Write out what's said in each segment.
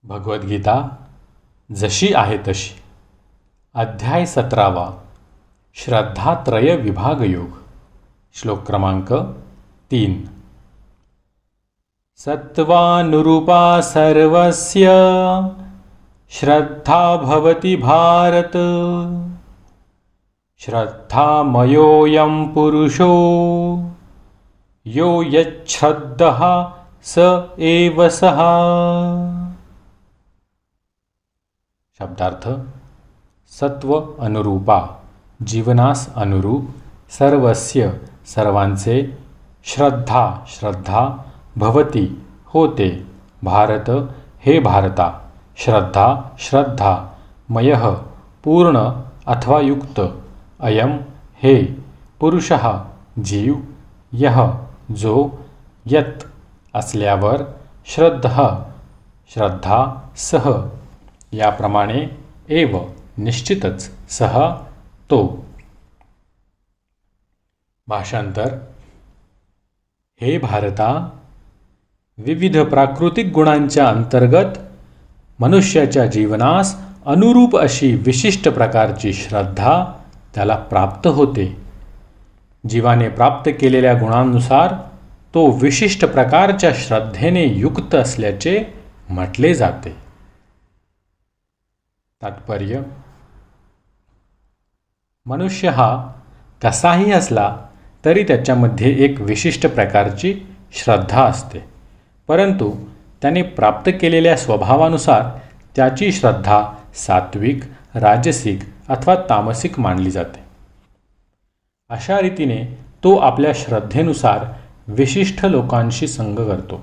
भगवद्गीता जशी आहे तशी अध्याय 17 श्रद्धात्रय विभाग योग श्लोक क्रमांक 3 सत्वानुरूपा सर्वस्य श्रद्धा भवति भारत श्रद्धामयोऽयं पुरुषो यो यच्छ्रद्धः स एव सः। शब्दार्थ सत्व अनुरूपा जीवनास अनुरूप सर्वस्य सर्वांचे श्रद्धा भवती होते भारत हे भारता श्रद्धा मयः पूर्ण अथवा युक्त अयम हे पुरुषः जीव यह जो यत असल्यावर श्रद्धा सह याप्रमाणे एव निश्चितच सह तो। भाषांतर हे भारता, विविध प्राकृतिक गुणांच्या अंतर्गत मनुष्याच्या जीवनास अनुरूप अशी विशिष्ट प्रकारची श्रद्धा त्याला प्राप्त होते। जीवाने प्राप्त केलेल्या गुणांनुसार तो विशिष्ट प्रकारच्या श्रद्धेने युक्त असल्याचे म्हटले जाते। तात्पर्य मनुष्य हा कसाही असला तरी त्याच्यामध्ये एक विशिष्ट प्रकारची श्रद्धा असते, परंतु त्याने प्राप्त केलेल्या स्वभावानुसार त्याची श्रद्धा सात्विक, राजसिक अथवा तामसिक मानली जाते। अशा रीतीने तो आपल्या श्रद्धेनुसार विशिष्ट लोकांशी संग करतो,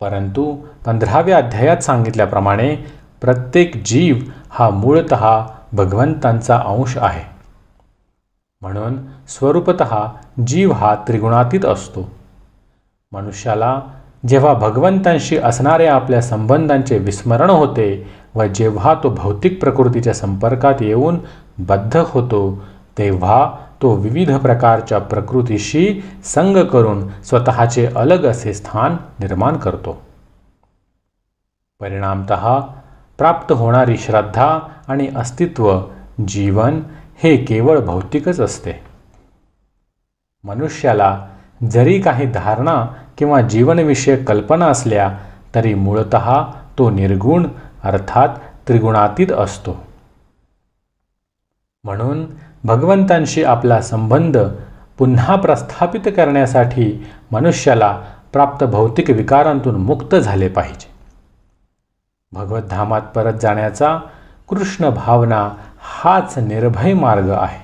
परंतु 15व्या अध्यायात सांगितल्याप्रमाणे प्रत्येक जीव हा मूळतः भगवंतांचा अंश आहे, म्हणून स्वरूपतः जीव हा त्रिगुणातीत असतो। मनुष्याला जेव्हा भगवंतांशी असणाऱ्या आपल्या संबंधांचे विस्मरण होते व जेव्हा तो भौतिक प्रकृतीच्या संपर्कात येऊन बद्ध होतो, तेव्हा तो विविध प्रकारच्या प्रकृतीशी संग करून स्वतःचे अलग असे स्थान निर्माण करतो। परिणामतः प्राप्त होणारी श्रद्धा आणि अस्तित्व जीवन हे केवळ भौतिकच असते। मनुष्याला जरी काही धारणा किंवा जीवनविषयक कल्पना असल्या तरी मूळतः तो निर्गुण अर्थात त्रिगुणातीत असतो। म्हणून भगवंतांशी आपला संबंध पुन्हा प्रस्थापित करण्यासाठी मनुष्याला प्राप्त भौतिक विकारांतून मुक्त झाले पाहिजे। भगवद्धामात परत जाण्याचा कृष्ण भावना हाच निर्भय मार्ग आहे।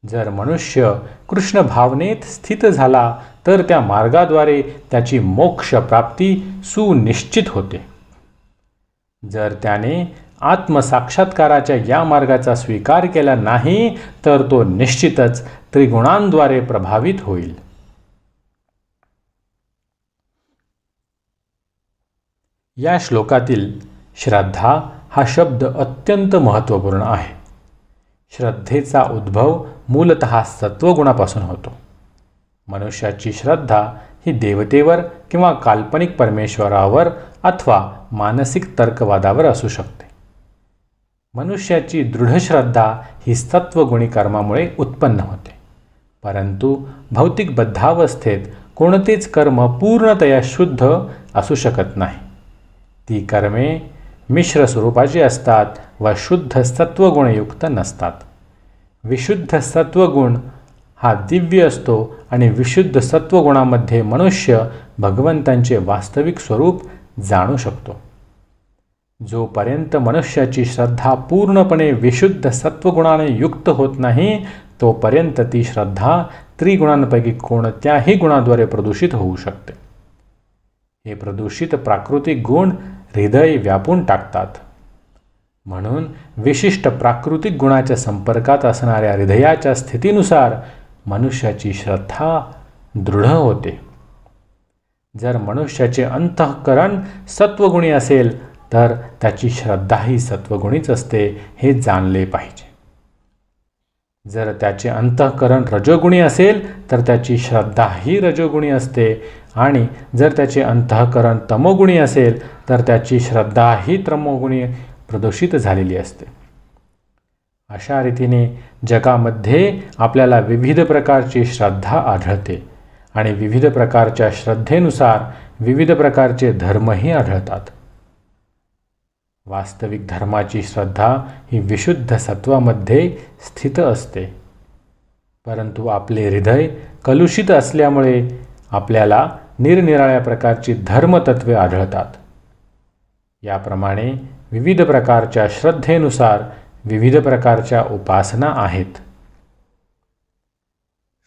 जर मनुष्य कृष्ण भावनेत स्थित झाला तर त्या मार्गाद्वारे त्याची मोक्ष प्राप्ती सुनिश्चित होते। जर त्याने आत्मसाक्षात्काराच्या या मार्गाचा स्वीकार केला नाही तर तो निश्चितच त्रिगुणांद्वारे प्रभावित होईल। या श्लोकातील श्रद्धा हा शब्द अत्यंत महत्त्वपूर्ण आहे। श्रद्धेचा उद्भव मूलतः सत्वगुणापासून होतो। मनुष्याची श्रद्धा ही देवतेवर किंवा काल्पनिक परमेश्वरावर अथवा मानसिक तर्कवादावर असू शकते। मनुष्याची दृढ श्रद्धा ही सत्वगुणी कर्मामुळे उत्पन्न होते, परंतु भौतिक बद्धावस्थेत कोणतेच कर्म पूर्णतया शुद्ध असू शकत नाही। ती कर्मे मिश्र स्वरूपाची असतात व शुद्ध सत्वगुणयुक्त नसतात। विशुद्ध सत्वगुण हा दिव्य असतो आणि विशुद्ध सत्वगुणामध्ये मनुष्य भगवंतांचे वास्तविक स्वरूप जाणू शकतो। जोपर्यंत मनुष्याची श्रद्धा पूर्णपणे विशुद्ध सत्वगुणाने युक्त होत नाही तोपर्यंत ती श्रद्धा त्रिगुणांपैकी कोणत्याही गुणाद्वारे प्रदूषित होऊ शकते। हे प्रदूषित प्राकृतिक गुण हृदय व्यापून टाकतात। म्हणून विशिष्ट प्राकृतिक गुणाच्या संपर्कात असणाऱ्या हृदयाच्या स्थितीनुसार मनुष्याची श्रद्धा दृढ होते। जर मनुष्याचे अंतःकरण सत्वगुणी असेल तर त्याची श्रद्धाही सत्वगुणीच असते हे जाणले पाहिजे। जर त्याचे अंतःकरण रजोगुणी असेल तर त्याची श्रद्धाही रजोगुणी असते आणि जर त्याचे अंतःकरण तमोगुणी असेल तर त्याची श्रद्धाही तमोगुणी प्रदूषित झालेली असते. अशा रीतीने जगामध्ये आपल्याला विविध प्रकारची श्रद्धा आढळते आणि विविध प्रकारच्या श्रद्धेनुसार विविध प्रकारचे धर्मही आढळतात. वास्तविक धर्माची श्रद्धा ही विशुद्ध सत्वामध्ये स्थित असते, परंतु आपले हृदय कलुषित असल्यामुळे आपल्याला निरनिराळ्या प्रकारची धर्मतत्वे आढळतात. याप्रमाणे विविध प्रकारच्या श्रद्धेनुसार विविध प्रकारच्या उपासना आहेत.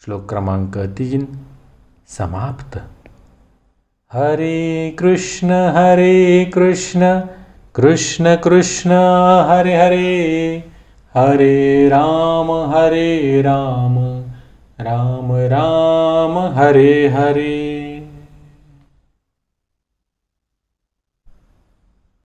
श्लोक क्रमांक 3 समाप्त. हरे कृष्ण कृष्ण कृष्ण हरे हरे, हरे राम राम राम हरे हरे.